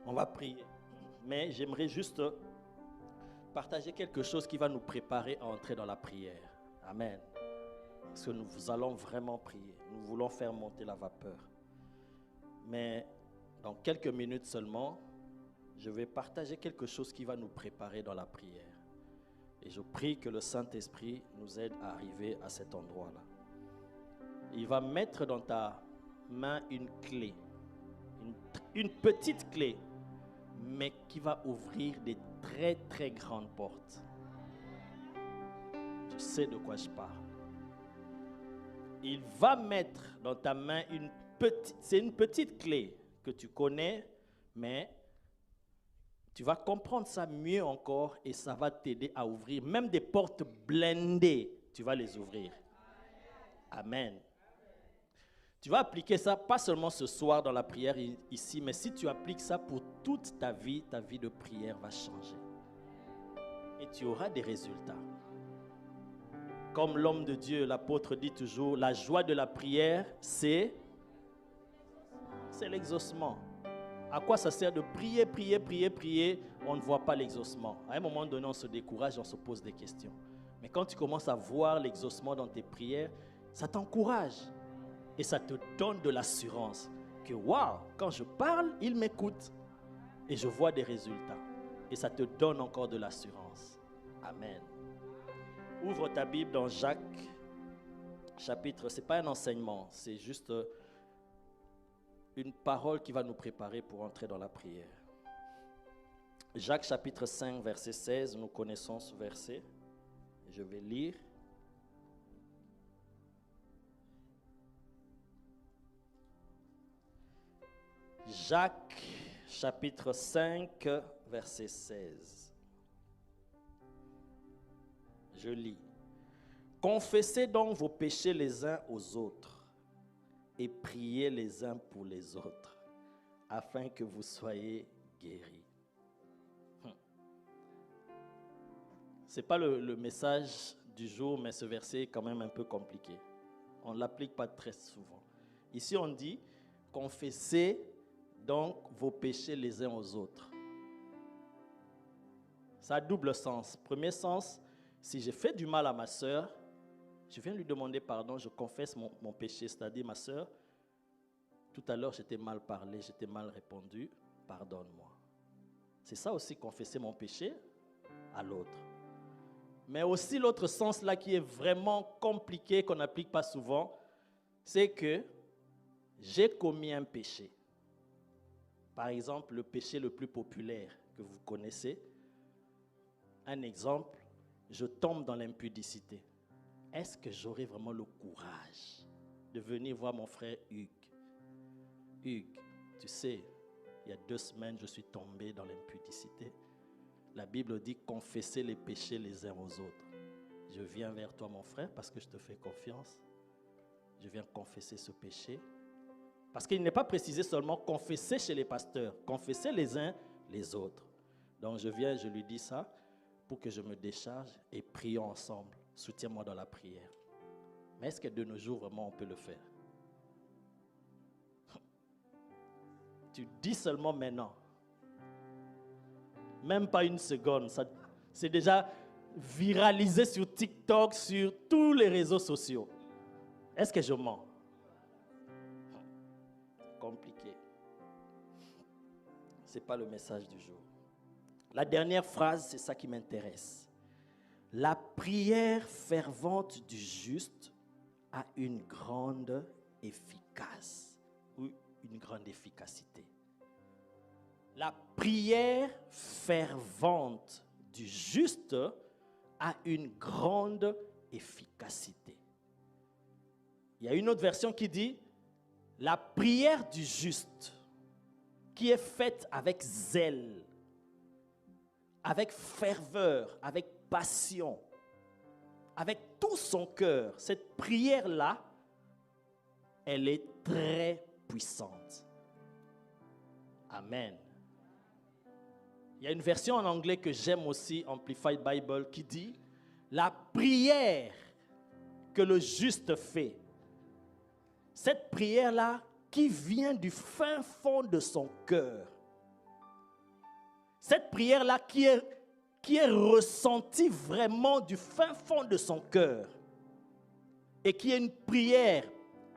On va prier. Mais j'aimerais juste partager quelque chose qui va nous préparer à entrer dans la prière. Amen. Parce que nous allons vraiment prier. Nous voulons faire monter la vapeur. Mais dans quelques minutes seulement, je vais partager quelque chose qui va nous préparer dans la prière. Et je prie que le Saint-Esprit nous aide à arriver à cet endroit-là. Il va mettre dans ta main une clé, une petite clé, mais qui va ouvrir des très très grandes portes. Tu sais de quoi je parle. Il va mettre dans ta main c'est une petite clé que tu connais, mais tu vas comprendre ça mieux encore et ça va t'aider à ouvrir même des portes blindées. Tu vas les ouvrir. Amen. Tu vas appliquer ça pas seulement ce soir dans la prière ici, mais si tu appliques ça pour toute ta vie de prière va changer. Et tu auras des résultats. Comme l'homme de Dieu, l'apôtre dit toujours, la joie de la prière, c'est l'exaucement. À quoi ça sert de prier, prier, prier, prier, on ne voit pas l'exaucement. À un moment donné, on se décourage, on se pose des questions. Mais quand tu commences à voir l'exaucement dans tes prières, ça t'encourage. Et ça te donne de l'assurance que, waouh, quand je parle, il m'écoute. Et je vois des résultats. Et ça te donne encore de l'assurance. Amen. Ouvre ta Bible dans Jacques, chapitre, ce n'est pas un enseignement, c'est juste une parole qui va nous préparer pour entrer dans la prière. Jacques, chapitre 5, verset 16, nous connaissons ce verset. Je vais lire. Jacques, chapitre 5, verset 16. Je lis. Confessez donc vos péchés les uns aux autres et priez les uns pour les autres, afin que vous soyez guéris. Ce n'est pas le message du jour, mais ce verset est quand même un peu compliqué. On ne l'applique pas très souvent. Ici, on dit, confessez donc vos péchés les uns aux autres. Ça a double sens. Premier sens, si j'ai fait du mal à ma sœur, je viens lui demander pardon, je confesse mon péché, c'est-à-dire ma sœur, tout à l'heure j'étais mal parlé, j'étais mal répondu, pardonne-moi. C'est ça aussi, confesser mon péché à l'autre. Mais aussi l'autre sens là qui est vraiment compliqué, qu'on n'applique pas souvent, c'est que j'ai commis un péché. Par exemple, le péché le plus populaire que vous connaissez. Un exemple, je tombe dans l'impudicité. Est-ce que j'aurai vraiment le courage de venir voir mon frère Hugues? Hugues, tu sais, il y a 2 semaines, je suis tombé dans l'impudicité. La Bible dit confesser les péchés les uns aux autres. Je viens vers toi, mon frère, parce que je te fais confiance. Je viens confesser ce péché. Parce qu'il n'est pas précisé seulement confesser chez les pasteurs, confesser les uns les autres. Donc je viens, je lui dis ça pour que je me décharge et prions ensemble. Soutiens-moi dans la prière. Mais est-ce que de nos jours, vraiment, on peut le faire? Tu dis seulement maintenant. Même pas une seconde. C'est déjà viralisé sur TikTok, sur tous les réseaux sociaux. Est-ce que je mens? Compliqué. Ce n'est pas le message du jour. La dernière phrase, c'est ça qui m'intéresse. La prière fervente du juste a une grande efficace ou une grande efficacité. La prière fervente du juste a une grande efficacité. Il y a une autre version qui dit la prière du juste qui est faite avec zèle, avec ferveur, avec passion, avec tout son cœur, cette prière-là, elle est très puissante. Amen. Il y a une version en anglais que j'aime aussi, Amplified Bible, qui dit la prière que le juste fait, cette prière-là qui vient du fin fond de son cœur, Cette prière-là qui est ressentie vraiment du fin fond de son cœur et qui est une prière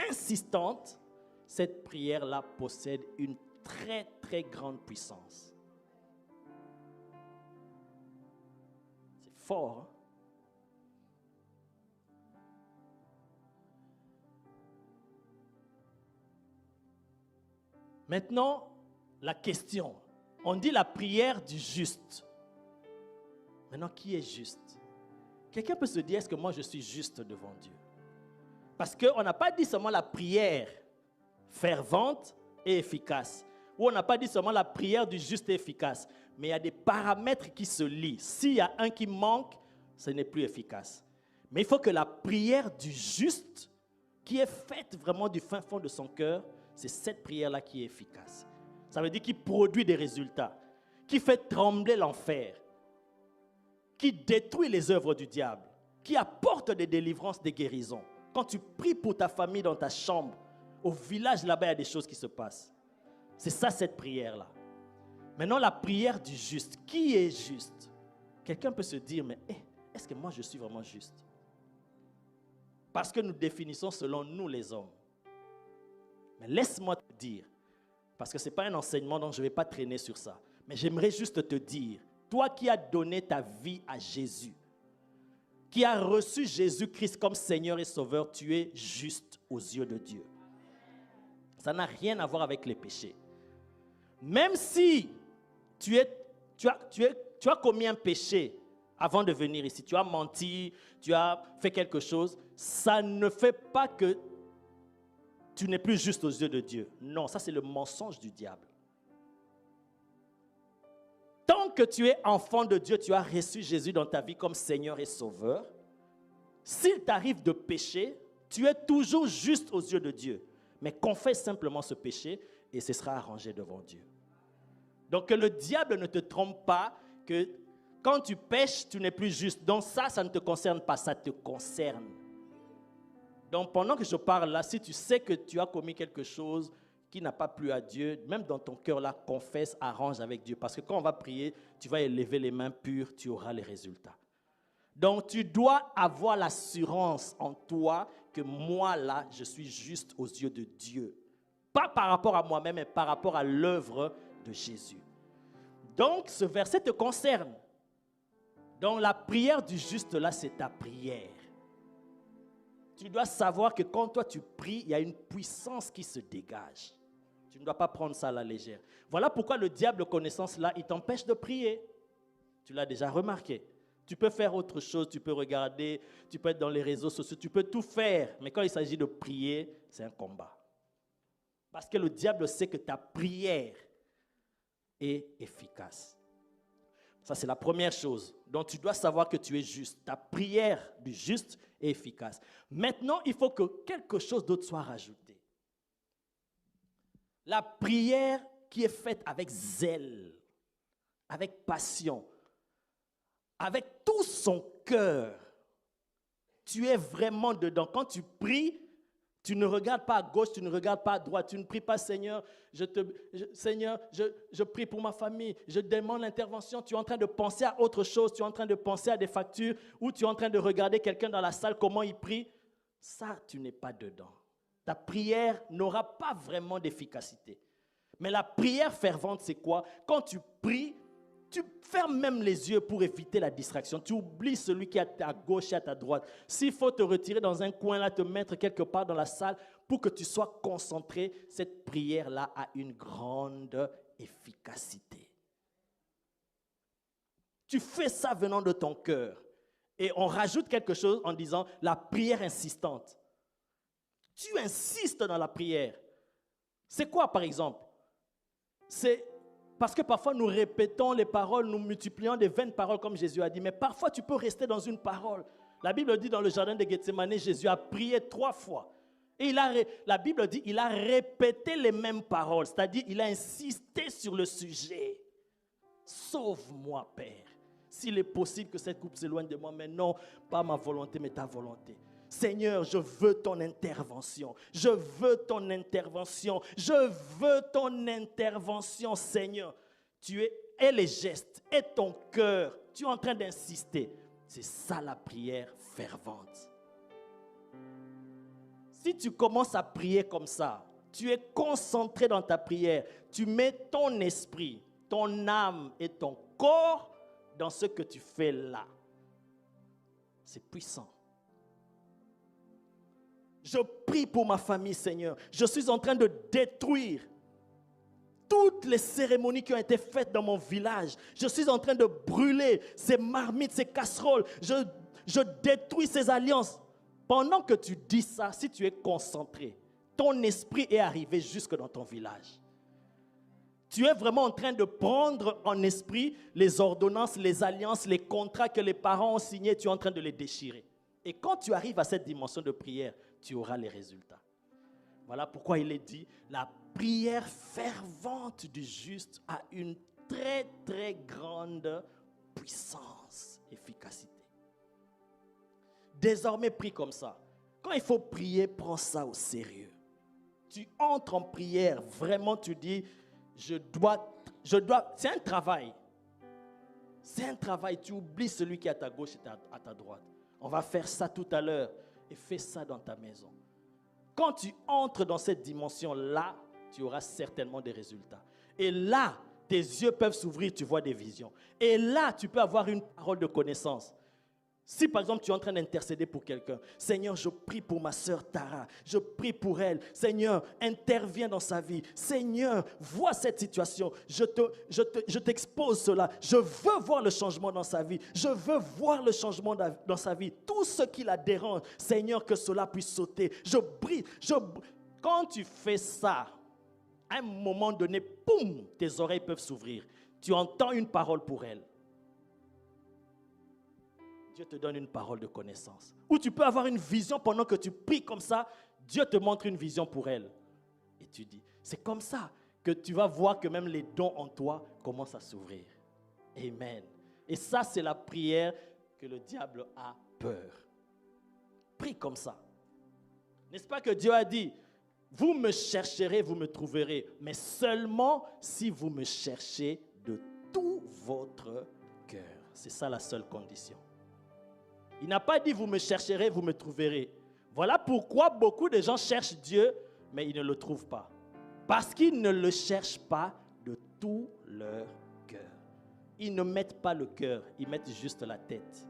insistante, cette prière-là possède une très, très grande puissance. C'est fort, hein? Maintenant, la question. On dit la prière du juste. Maintenant, qui est juste? Quelqu'un peut se dire, est-ce que moi je suis juste devant Dieu? Parce qu'on n'a pas dit seulement la prière fervente et efficace. Ou on n'a pas dit seulement la prière du juste et efficace. Mais il y a des paramètres qui se lient. S'il y a un qui manque, ce n'est plus efficace. Mais il faut que la prière du juste, qui est faite vraiment du fin fond de son cœur, c'est cette prière-là qui est efficace. Ça veut dire qu'il produit des résultats, qui fait trembler l'enfer, qui détruit les œuvres du diable, qui apporte des délivrances, des guérisons. Quand tu pries pour ta famille dans ta chambre, au village là-bas, il y a des choses qui se passent. C'est ça cette prière-là. Maintenant, la prière du juste. Qui est juste? Quelqu'un peut se dire, mais est-ce que moi je suis vraiment juste? Parce que nous définissons selon nous les hommes. Mais laisse-moi te dire, parce que ce n'est pas un enseignement donc je ne vais pas traîner sur ça, mais j'aimerais juste te dire, toi qui as donné ta vie à Jésus, qui as reçu Jésus-Christ comme Seigneur et Sauveur, tu es juste aux yeux de Dieu. Ça n'a rien à voir avec les péchés. Même si tu as commis un péché avant de venir ici, tu as menti, tu as fait quelque chose, ça ne fait pas que tu n'es plus juste aux yeux de Dieu. Non, ça c'est le mensonge du diable. Tant que tu es enfant de Dieu, tu as reçu Jésus dans ta vie comme Seigneur et Sauveur. S'il t'arrive de pécher, tu es toujours juste aux yeux de Dieu. Mais confesse simplement ce péché et ce sera arrangé devant Dieu. Donc que le diable ne te trompe pas, que quand tu pêches, tu n'es plus juste. Donc ça ne te concerne pas, ça te concerne. Donc pendant que je parle là, si tu sais que tu as commis quelque chose qui n'a pas plu à Dieu, même dans ton cœur là, confesse, arrange avec Dieu. Parce que quand on va prier, tu vas élever les mains pures, tu auras les résultats. Donc tu dois avoir l'assurance en toi que moi là, je suis juste aux yeux de Dieu. Pas par rapport à moi-même, mais par rapport à l'œuvre de Jésus. Donc ce verset te concerne. Donc la prière du juste là, c'est ta prière. Tu dois savoir que quand toi tu pries, il y a une puissance qui se dégage. Tu ne dois pas prendre ça à la légère. Voilà pourquoi le diable, connaissant cela, il t'empêche de prier. Tu l'as déjà remarqué. Tu peux faire autre chose, tu peux regarder, tu peux être dans les réseaux sociaux, tu peux tout faire. Mais quand il s'agit de prier, c'est un combat. Parce que le diable sait que ta prière est efficace. Ça, c'est la première chose. Donc, tu dois savoir que tu es juste. Ta prière du juste est efficace. Maintenant, il faut que quelque chose d'autre soit rajouté. La prière qui est faite avec zèle, avec passion, avec tout son cœur. Tu es vraiment dedans. Quand tu pries, tu ne regardes pas à gauche, tu ne regardes pas à droite. Tu ne pries pas, Seigneur, je prie pour ma famille, je demande l'intervention. Tu es en train de penser à autre chose, tu es en train de penser à des factures, ou tu es en train de regarder quelqu'un dans la salle, comment il prie. Ça, tu n'es pas dedans. Ta prière n'aura pas vraiment d'efficacité. Mais la prière fervente, c'est quoi? Quand tu pries, tu fermes même les yeux pour éviter la distraction. Tu oublies celui qui est à ta gauche et à ta droite. S'il faut te retirer dans un coin là, te mettre quelque part dans la salle pour que tu sois concentré, cette prière-là a une grande efficacité. Tu fais ça venant de ton cœur. Et on rajoute quelque chose en disant la prière insistante. Tu insistes dans la prière. C'est quoi par exemple? C'est parce que parfois nous répétons les paroles, nous multiplions des vaines paroles comme Jésus a dit, mais parfois tu peux rester dans une parole. La Bible dit dans le jardin de Gethsémane, Jésus a prié 3 fois. Et la Bible dit il a répété les mêmes paroles, c'est-à-dire il a insisté sur le sujet. Sauve-moi, Père. S'il est possible que cette coupe s'éloigne de moi, mais non, pas ma volonté, mais ta volonté. Seigneur, je veux ton intervention. Je veux ton intervention. Je veux ton intervention, Seigneur. Tu es et les gestes, et ton cœur, tu es en train d'insister. C'est ça la prière fervente. Si tu commences à prier comme ça, tu es concentré dans ta prière, tu mets ton esprit, ton âme et ton corps dans ce que tu fais là. C'est puissant. Je prie pour ma famille, Seigneur. Je suis en train de détruire toutes les cérémonies qui ont été faites dans mon village. Je suis en train de brûler ces marmites, ces casseroles. Je détruis ces alliances. Pendant que tu dis ça, si tu es concentré, ton esprit est arrivé jusque dans ton village. Tu es vraiment en train de prendre en esprit les ordonnances, les alliances, les contrats que les parents ont signés. Tu es en train de les déchirer. Et quand tu arrives à cette dimension de prière, tu auras les résultats. Voilà pourquoi il est dit, la prière fervente du juste a une très très grande puissance, efficacité. Désormais, prie comme ça. Quand il faut prier, prends ça au sérieux. Tu entres en prière, vraiment tu dis, je dois, c'est un travail. C'est un travail, tu oublies celui qui est à ta gauche et à ta droite. On va faire ça tout à l'heure et fais ça dans ta maison. Quand tu entres dans cette dimension-là, tu auras certainement des résultats. Et là, tes yeux peuvent s'ouvrir, tu vois des visions. Et là, tu peux avoir une parole de connaissance. Si par exemple tu es en train d'intercéder pour quelqu'un, Seigneur, je prie pour ma sœur Tara, je prie pour elle, Seigneur, interviens dans sa vie, Seigneur, vois cette situation, je t'expose cela, je veux voir le changement dans sa vie, je veux voir le changement dans sa vie, tout ce qui la dérange, Seigneur, que cela puisse sauter, je brille, quand tu fais ça, à un moment donné, boum, tes oreilles peuvent s'ouvrir, tu entends une parole pour elle. Dieu te donne une parole de connaissance. Ou tu peux avoir une vision pendant que tu pries comme ça. Dieu te montre une vision pour elle. Et tu dis, c'est comme ça que tu vas voir que même les dons en toi commencent à s'ouvrir. Amen. Et ça, c'est la prière que le diable a peur. Prie comme ça. N'est-ce pas que Dieu a dit, vous me chercherez, vous me trouverez, mais seulement si vous me cherchez de tout votre cœur. C'est ça la seule condition. Il n'a pas dit, vous me chercherez, vous me trouverez. Voilà pourquoi beaucoup de gens cherchent Dieu, mais ils ne le trouvent pas. Parce qu'ils ne le cherchent pas de tout leur cœur. Ils ne mettent pas le cœur, ils mettent juste la tête.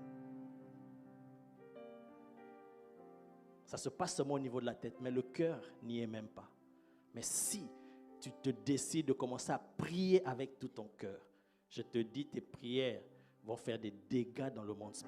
Ça se passe seulement au niveau de la tête, mais le cœur n'y est même pas. Mais si tu te décides de commencer à prier avec tout ton cœur, je te dis, tes prières vont faire des dégâts dans le monde spirituel.